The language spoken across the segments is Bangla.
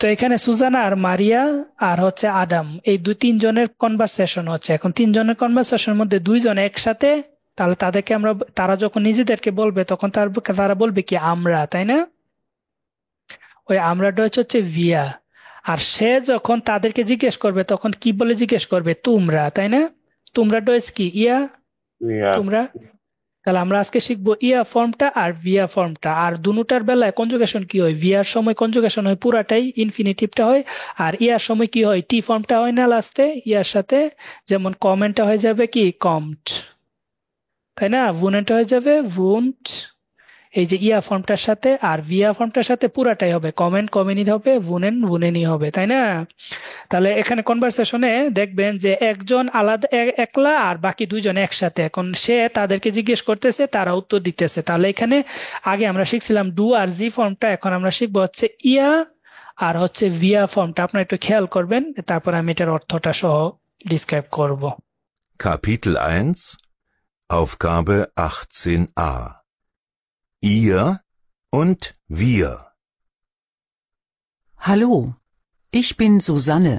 তো এখানে সুজানা আর মারিয়া আর হচ্ছে আদাম, এই দুই তিনজনের কনভারসেশন হচ্ছে। এখন তিনজনের কনভারসেশনের মধ্যে দুইজন একসাথে, তাহলে তাদেরকে আমরা, তারা যখন নিজেদেরকে বলবে তখন তারা বলবে কি আমরা, তাই না? ওই আমরাটা হচ্ছে ভিয়া। আর সে যখন তাদেরকে জিজ্ঞেস করবে তখন কি বলে জিজ্ঞেস করবে? তোমরা, তাই না? তোমরা ডয়েস কি ইয়া, Yeah. তোমরা। তাহলে আমরা আজকে শিখবো ইয়া ফর্মটা আর ভিয়া ফর্মটা। আর দুটার বেলায় কনজুগেশন কি হয়? ভিয়ার সময় কনজুগেশন হয় পুরাটাই ইনফিনিটিভটা হয়, আর ইয়ার সময় কি হয়? টি ফর্মটা হয় না লাস্টে ইয়ার সাথে। যেমন কমেন্টটা হয়ে যাবে কি কমট, তাই না? ভুনেনটা হয়ে যাবে ভুন্ট, এই যে ইয়া ফর্মটার সাথে। আর ভিয়া ফর্মটার সাথে পুরাটাই হবে কমেন্ট কমেনই হবে, ভুনেন ভুনেনই হবে, তাই না? তাহলে এখানে কনভারসেশনে দেখবেন যে একজন আলাদা একলা আর বাকি দুইজন একসাথে। এখন সে তাদেরকে জিজ্ঞেস করতেছে, তারা উত্তর দিতেছে। তাহলে এখানে আগে আমরা শিখছিলাম ডু আর জি ফর্মটা, এখন আমরা শিখবো হচ্ছে ইয়া আর হচ্ছে ভিয়া ফর্মটা। আপনারা একটু খেয়াল করবেন, তারপর আমি এটার অর্থটা সহ ডিসক্রাইব করব। Kapitel 1, Aufgabe 18a. Ihr und wir. Hallo, ich bin Susanne.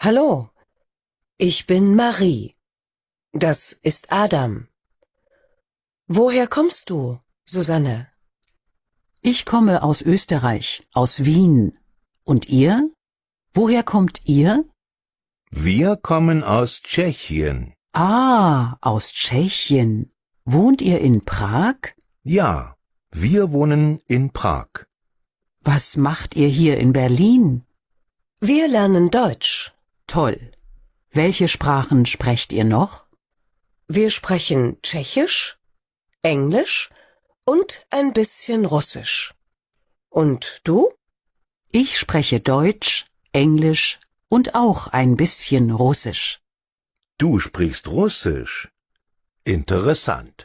Hallo, ich bin Marie. Das ist Adam. Woher kommst du, Susanne? Ich komme aus Österreich, aus Wien. Und ihr? Woher kommt ihr? Wir kommen aus Tschechien. Ah, aus Tschechien. Wohnt ihr in Prag? Ja, wir wohnen in Prag. Was macht ihr hier in Berlin? Wir lernen Deutsch. Toll. Welche Sprachen sprecht ihr noch? Wir sprechen Tschechisch, Englisch und ein bisschen Russisch. Und du? Ich spreche Deutsch, Englisch und auch ein bisschen Russisch. Du sprichst Russisch. Interessant.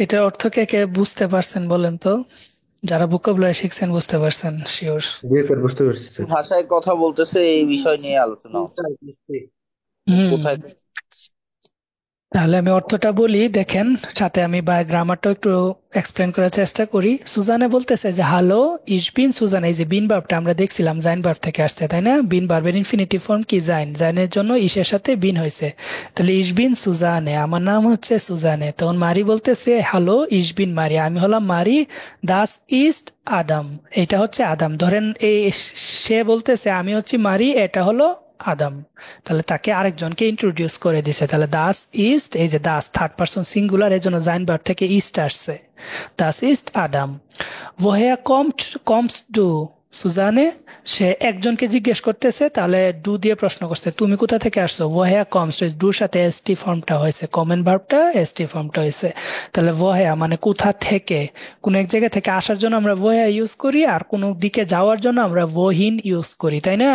এটার অর্থ কে কে বুঝতে পারছেন বলেন তো? যারা ভোকাবুলারি শিখছেন বুঝতে পারছেন শিওর? জি স্যার, বুঝতে পারছি স্যার। ভাষায় কথা বলতেছে, এই বিষয় নিয়ে আলোচনা হচ্ছে। হুম। কোথায়? তাহলে আমি অর্থটা বলি, দেখেন, সাথে আমি গ্রামারটা একটু এক্সপ্লেন করার চেষ্টা করি। সুজানে বলতেছে যে হ্যালো ইস বিন সুজান, এই যে বিন ভার্বটা আমরা দেখছিলাম জাইন ভার্ব থেকে আসছে, তাই না? বিন ভার্বের ইনফিনিটিভ ফর্ম কি জাইন, জাইনের জন্য ইসের সাথে বিন হয়েছে। তাহলে ইস বিন সুজানে, আমার নাম হচ্ছে সুজানে। তখন মারি বলতেছে হ্যালো ইস বিন মারি, আমি হলাম মারি। দাস ইস্ট আদাম, এটা হচ্ছে আদাম। ধরেন এই সে বলতেছে আমি হচ্ছে মারি, এটা হলো আদাম। তাহলে তাকে আরেকজনকে ইন্ট্রোডিউস করে দিছে। তাহলে দাস ইস্ট, এই যে দাস থার্ড পারসন সিঙ্গুলার, এর জন্য জাইন ভার্ব থেকে ইস্ট আসছে। Das east Adam. woher kommst du সুজানে, সে একজনকে জিজ্ঞেস করতেছে, তাহলে ডু দিয়ে প্রশ্ন করছে তুমি কোথা থেকে আসছো। woher kommst, ডুর সাথে এসটি ফর্মটা হয়েছে, কমন ভার্বটা এসটি ফর্মটা হয়েছে। তাহলে woher মানে কোথা থেকে, কোন এক জায়গা থেকে আসার জন্য আমরা woher ইউজ করি, আর কোন দিকে যাওয়ার জন্য আমরা wohin ইউজ করি, তাই না?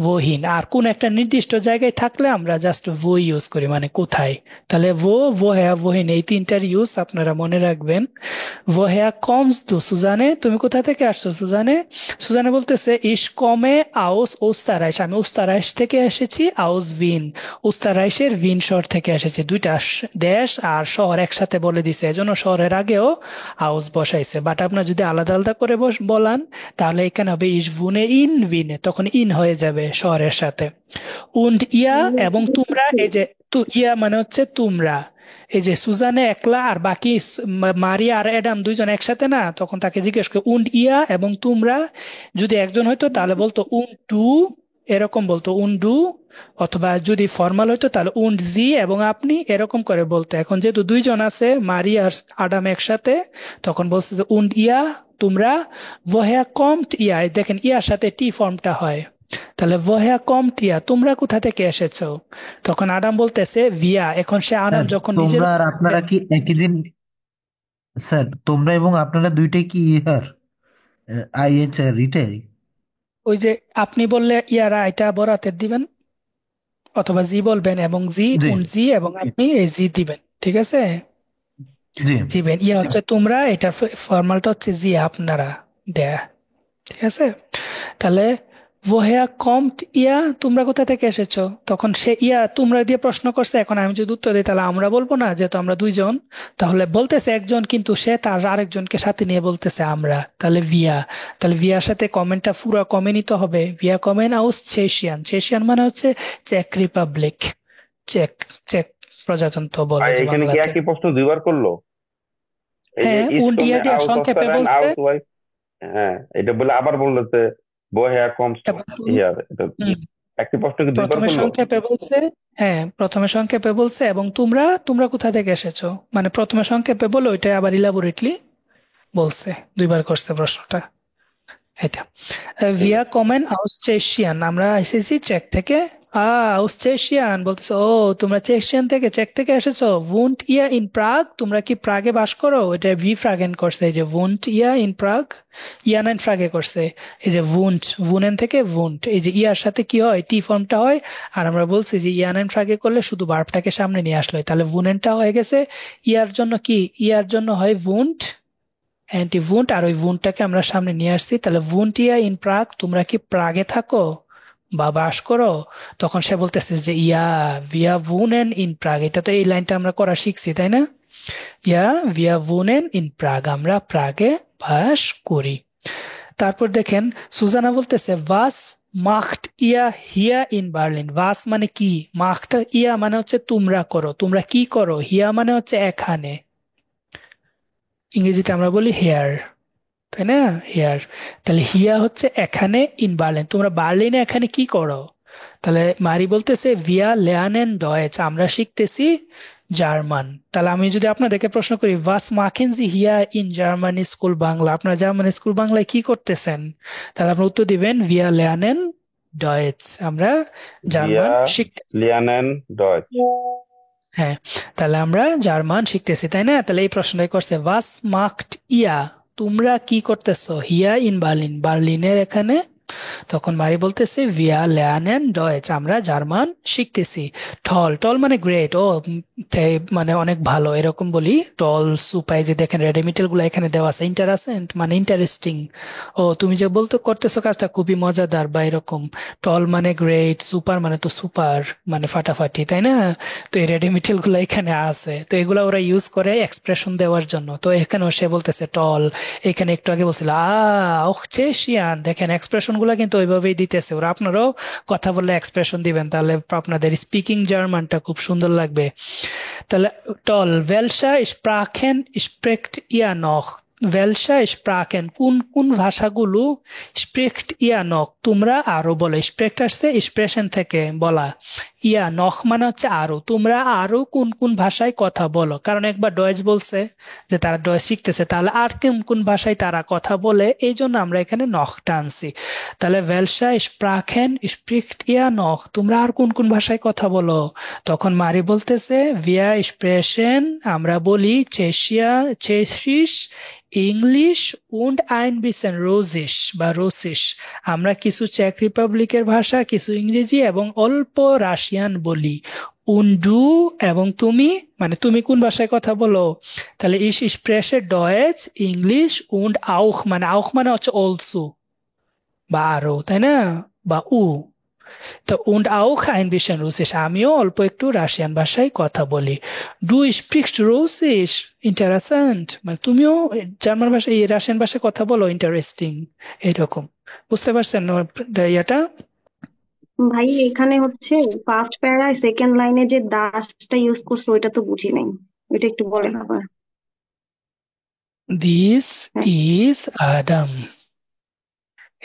wohin। আর কোন একটা নির্দিষ্ট জায়গায় থাকলে আমরা জাস্ট wo ইউজ করি, মানে কোথায়। তাহলে woher wohin এই তিনটার ইউজ আপনারা মনে রাখবেন। woher kommst du সুজানে, তুমি কোথা থেকে আসছো সুজানে? সুজানে বলতেছে ich komme aus Österreich, আমি উস্তারাইশ থেকে এসেছি। aus Wien, উস্তারাইশের ভিন শহর থেকে এসেছি। দুইটা দেশ আর শহর একসাথে বলে দিছে, এজন্য শহরের আগেও aus বসাইছে। বাট আপনার যদি আলাদা আলাদা করে বলান তাহলে এখানে হবে ich wohne in Wien, তখন ইন হয়ে যাবে শহরের সাথে। und ihr এবং তোমরা, এই যে ইয়া মানে হচ্ছে তোমরা। এই যে সুজানে একলা আর বাকি মারিয়া আর অ্যাডাম দুইজন একসাথে না, তখন তাকে জিজ্ঞেস করে উন্ড ইয়া এবং তোমরা। যদি একজন হইতো তাহলে বলতো উন টু, এরকম বলতো উন ডু। অথবা যদি ফর্মাল হইতো তাহলে উন্ড জি এবং আপনি, এরকম করে বলতো। এখন যেহেতু দুইজন আছে মারিয়া আর আডাম একসাথে, তখন বলছে যে উন্ড ইয়া তোমরা। woher kommt ihr, দেখেন ইয়ার সাথে টি ফর্মটা হয়। তাহলে woher kommt ihr, তোমরা কোথা থেকে এসেছো। তখন আদাম বলতেছে ভিয়া। এখন সে আদাম যখন নিজের, তোমরা আর আপনারা কি একই দিন? স্যার তোমরা এবং আপনারা দুইটাই কি ইহার আইএচ রিটাই? ওই যে আপনি বললে ইয়ারা এটা বরাতের দিবেন, অথবা জি বলবেন এবং জি জি উন জি এবং আপনি এই জি দিবেন, ঠিক আছে? জি দিবেন ইয়া হচ্ছে তোমরা, এটা ফর্মালটা হচ্ছে জি আপনারা দেয়া, ঠিক আছে? তাহলে woher kommt ihr, তোমরা কোথা থেকে এসেছো, তখন সে ইয়া তোমরা দিয়ে প্রশ্ন করছে। এখন আমি যদি উত্তর দিই তাহলে আমরা বলবো না, যেহেতু আমরা দুইজন, তাহলে বলতেছে একজন কিন্তু সে তার আরেকজনকে সাথে নিয়ে বলতেছে আমরা, তাহলে ভিয়া। তাহলে ভিয়ার সাথে কমেন্টটা পুরো কমে নিতে হবে। ভিয়া কমেন আউস চেশিয়ান, চেশিয়ান মানে হচ্ছে চেক রিপাবলিক, চেক চেক প্রজাতন্ত্র বলে যে এখানে কি বাংলাতে। একই প্রশ্ন দুইবার করলো? এই যে হ্যাঁ ইস und ihr কমে দিয়ে আউট অফ সংক্ষেপে সেভেন বলতে। আউট ওয়াই, হ্যাঁ এটা বলে আবার বলতেছে woher kommst du এবং hier, এটা হুম, একই প্রশ্ন কি দুইবার প্রথমে করলো? সংক্ষেপে বলছে। হ্যাঁ প্রথমে সংক্ষেপে বলছে এবং তোমরা তোমরা কোথা থেকে এসেছো, মানে প্রথমে সংক্ষেপে বলে ওইটা আবার ইলাবোরেটলি বলছে, দুইবার করছে প্রশ্নটা। এটা ভিয়া কমেন আউস্ট্রেশিয়ান, আমরা এসেছি চেক থেকে। আউস্ট্রেশিয়ান বলতেছো, ও তোমরা চেশিয়ান থেকে, চেক থেকে এসেছো। ভুন্ট ইয়া ইন প্রাগ, তোমরা কি প্রাগে বাস করো, এটা ভি ফ্রাগেন করছে, এই যে ভুন্ট ইয়া ইন প্রাগ, ইয়ানাইন ফ্রাগে করছে। এই যে ভুন্ট, ভুনেন থেকে ভুন্ট, এই যে ইয়ার সাথে কি হয়, টি ফর্মটা হয়। আর আমরা বলছি যে ইয়ানাইন ফ্রাগে করলে শুধু ভার্বটাকে সামনে নিয়ে আসলো, তাহলে ভুনেনটা হয়ে গেছে। ইয়ার জন্য কি, ইয়ার জন্য হয় ভুন্ট, অ্যান্টি ভুন্ট, আর ওই ভুন্টটাকে আমরা সামনে নিয়ে আসছি। তাহলে ভুন্ট ইয়া ইন প্রাগ, তোমরা কি প্রাগে থাকো বা বাস করো। তখন সে বলতেছে যে ইয়া ভিয়া ভুনেন ইন প্রাগ, এটা তো এই লাইনটা আমরা করা শিখছি তাই না। ইয়া ভিয়া ভুনেন ইন প্রাগ, আমরা প্রাগে বাস করি। তারপর দেখেন সুজানা বলতেছে ওয়াস মাখট ইয়া হিয়া ইন বার্লিন। ওয়াস মানে কি, মাখট ইয়া মানে হচ্ছে তোমরা করো, তোমরা কি করো। হিয়া মানে হচ্ছে এখানে, ইংরেজিতে আমরা বলি হেয়ার, তাই না, হেয়ার। তাহলে হিয়া হচ্ছে এখানে, ইন বার্লিন তোমরা বার্লিনে এখানে কি করো। তাহলে মারি বলতেছে ভিয়া লেয়ানেন ডয়েচ, আমরা শিখতেছি জার্মান। তাহলে আমি যদি আপনাদেরকে প্রশ্ন করি ওয়াস মাখেন জি হিয়া ইন জার্মানি স্কুল বাংলা, আপনারা জার্মানি স্কুল বাংলায় কি করতেছেন, তাহলে আপনার উত্তর দিবেন ভিয়া লেয়ানেন ডয়েচ, আমরা জার্মান Wir শিখতেছি। lernen Deutsch. হ্যাঁ তাহলে আমরা জার্মান শিখতেছি তাই না। তাহলে এই প্রশ্নটাই করছে ওয়াস মাখট ইয়া, তোমরা কি করতেছো, হিয়া ইন বার্লিন, বার্লিনের এখানে। তখন মারি বলতেছে ভিয়া লেয়ানেন ডয়েচ, আমরা জার্মান শিখতেছি। টল, টল মানে গ্রেট, ও মানে অনেক ভালো এরকম বলি। টল সুপাই যে দেখেন রেডিমিটেল গুলো এখানে দেওয়া আছে, ইন্টারেস্টেন্ট মানে ইন্টারেস্টিং, ও তুমি যে বলতে করতেছো কাজটা খুবই মজাদার বা এরকম। টল মানে গ্রেট, সুপার মানে তো সুপার মানে ফাটাফাটি তাই না। তো এই রেডিমিটেল গুলো এখানে আছে, তো এগুলো ওরা ইউজ করে এক্সপ্রেশন দেওয়ার জন্য। তো এখানেও সে বলতেছে টল, এখানে একটু আগে বলছিল চেশিয়ান, দেখেন এক্সপ্রেশন গুলা কিন্তু ওইভাবেই দিতেছে ওরা। আপনারাও কথা বললে এক্সপ্রেশন দিবেন, তাহলে আপনাদের স্পিকিং জার্মানটা খুব সুন্দর লাগবে। তাহলে টল ওয়েলশা স্প্রাখেন স্প্রেক্ট ইয়া নখ, ওয়েলশা স্প্রাখেন কোন কোন ভাষাগুলো, স্প্রেক্ট ইয়া নখ তোমরা আরো বলো, স্প্রেক্ট আসছে এক্সপ্রেশন থেকে বলা, ইয়া নখ মানে হচ্ছে আরো, তোমরা আরো কোন কোন ভাষায় কথা বলো। কারণ একবার ডয়েচ বলছে যে তারা ডয়েচ শিখতেছে, তাহলে আর কোন কোন ভাষায় তারা কথা বলে, এই জন্য আমরা এখানে নখটা আনছি। তাহলে ওয়েলশা স্প্রাখেন স্প্রিক্ট ইয়া নখ, তোমরা আর কোন কোন ভাষায় কথা বলো। তখন মারি বলতেছে ভিয়া স্প্রেশন, আমরা বলি চেশিয়া, চেশিস, ইংলিশ উন্ড আইন বিসেন রোজিস বা রোসিস, আমরা কিছু চেক রিপাবলিকের ভাষা, কিছু ইংরেজি এবং অল্প রাশিয়ান বলি। উন্ডু এবং তুমি, মানে তুমি কোন ভাষায় কথা বলো। তাহলে ইস স্প্রেশে ডয়েচ ইংলিশ উন্ড আউখ, মানে আউখ মানে হচ্ছে অলসো বা আরো তাই না, বা তো und auch ein bisschen Russisch, আমিও অল্প একটু রাশিয়ান ভাষায় কথা বলি। Du sprichst Russisch, interessant, মানে তুমিও জার্মান ভাষা এই রাশিয়ান ভাষায় কথা বলো, ইন্টারেস্টিং এরকম। বুঝতে পারছেন এটা? ভাই এখানে হচ্ছে ফার্স্ট প্যারায় সেকেন্ড লাইনে যে দাসটা ইউজ করছে ওইটা তো বুঝি নাই, ওইটা একটু বলেন আবার। This হ্যাঁ is Adam,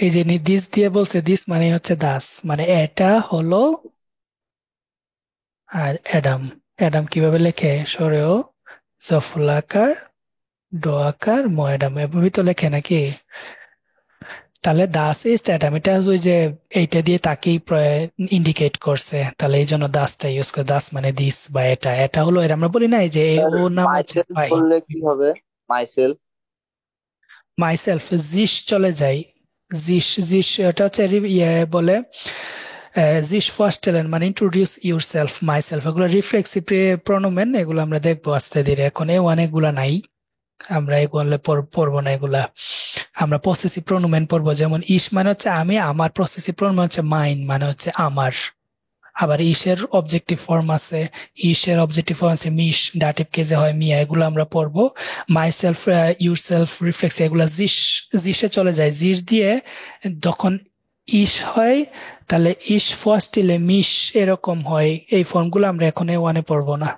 এই যে দিস দিয়ে বলছে, দিস মানে হচ্ছে দাস, মানে এটা হলো আর অ্যাডাম। অ্যাডাম কিভাবে লেখে, সরেও জফুলাকার ডোয়াকার ময়ডাম এভাবেই তো লেখে নাকি। তাহলে দাস ইজ অ্যাডাম, এটা ওই যে এইটা দিয়ে তাকেই ইন্ডিকেট করছে, তাহলে এই জন্য দাসটা ইউজ করে। দাস মানে দিস বা এটা, এটা হলো এর আমরা বলি না এই যে ও নাম হচ্ছে মাইসেলফ ভাই, বললে কি হবে? মাইসেলফ, মাইসেলফ জিস চলে যায়, জিস জিস এটা হচ্ছে ইয়ে বলে জিস ফার্স্টেলেন মানে ইন্ট্রোডিউস ইউর সেলফ, মাইসেলফ, এগুলো রিফ্লেক্সিভ প্রনোমেন, এগুলো আমরা দেখবো আস্তে ধীরে, এখন অনেকগুলা নাই, আমরা এগুলো পড়বো না এগুলা। আমরা পসেসিভ প্রোনোমেন পড়বো, যেমন ইস মানে হচ্ছে আমি, আমার পসেসিভ প্রোনোমেন হচ্ছে মাইন মানে হচ্ছে আমার। আবার ইসের অবজেক্টিভ ফর্ম আছে, ইসের অবজেক্টিভ ফর্ম আছে মিশ, ডাটিভ কেজে হয় মিয়া, এগুলো আমরা পড়বো। My self, your self, reflex, এগুলা জিসে চলে যায়। জিস দিয়ে যখন ইস হয় তাহলে ইস ফার্স্ট ইলে মিশ এরকম হয়। এই ফর্মগুলো আমরা এখন A1 পড়বো না।